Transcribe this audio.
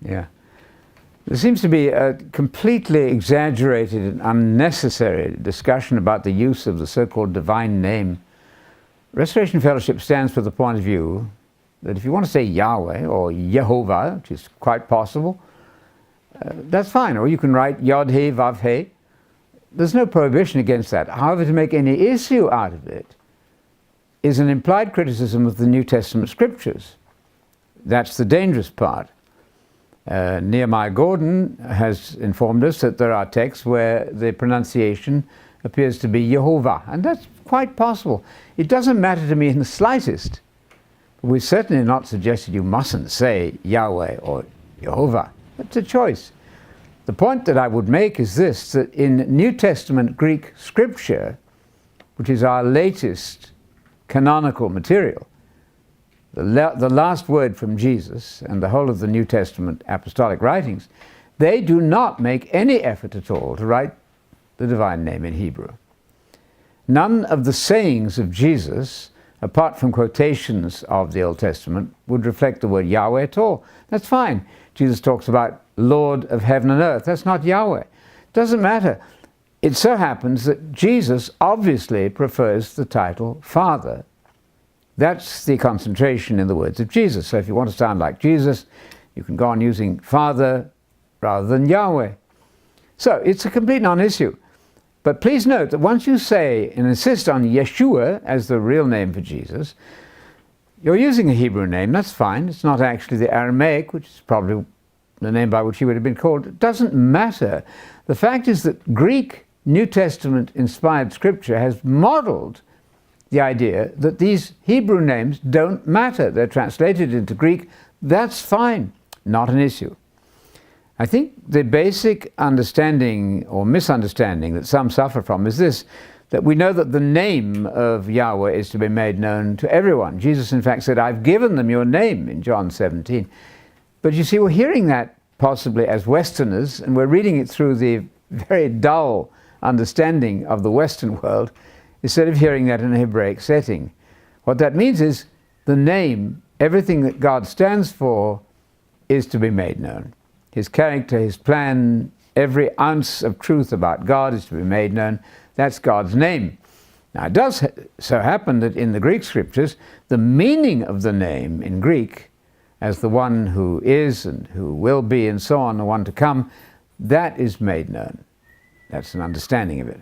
Yeah. There seems to be a completely exaggerated and unnecessary discussion about the use of the so-called divine name. Restoration Fellowship stands for the point of view that if you want to say Yahweh or Yehova, which is quite possible, that's fine. Or you can write Yod-He, Vav-He. There's no prohibition against that. However, to make any issue out of it is an implied criticism of the New Testament scriptures. That's the dangerous part. Nehemiah Gordon has informed us that there are texts where the pronunciation appears to be Yehovah, and that's quite possible. It doesn't matter to me in the slightest. We've certainly not suggested you mustn't say Yahweh or Yehovah. It's a choice. The point that I would make is this, that in New Testament Greek scripture, which is our latest canonical material, the last word from Jesus and the whole of the New Testament apostolic writings, they do not make any effort at all to write the divine name in Hebrew. None of the sayings of Jesus, apart from quotations of the Old Testament, would reflect the word Yahweh at all. That's fine. Jesus talks about Lord of heaven and earth. That's not Yahweh. Doesn't matter. It so happens that Jesus obviously prefers the title Father. That's the concentration in the words of Jesus. So if you want to sound like Jesus, you can go on using Father rather than Yahweh. So it's a complete non-issue. But please note that once you say and insist on Yeshua as the real name for Jesus, you're using a Hebrew name. That's fine. It's not actually the Aramaic, which is probably the name by which he would have been called. It doesn't matter. The fact is that Greek New Testament inspired scripture has modeled the idea that these Hebrew names don't matter. They're translated into Greek. That's fine. Not an issue. I think the basic understanding or misunderstanding that some suffer from is this, that we know that the name of Yahweh is to be made known to everyone. Jesus, in fact, said, I've given them your name in John 17. But you see, we're hearing that possibly as Westerners, and we're reading it through the very dull understanding of the Western world, instead of hearing that in a Hebraic setting. What that means is the name, everything that God stands for, is to be made known. His character, his plan, every ounce of truth about God is to be made known. That's God's name. Now, it does so happen that in the Greek scriptures, the meaning of the name in Greek, as the one who is and who will be and so on, the one to come, that is made known. That's an understanding of it.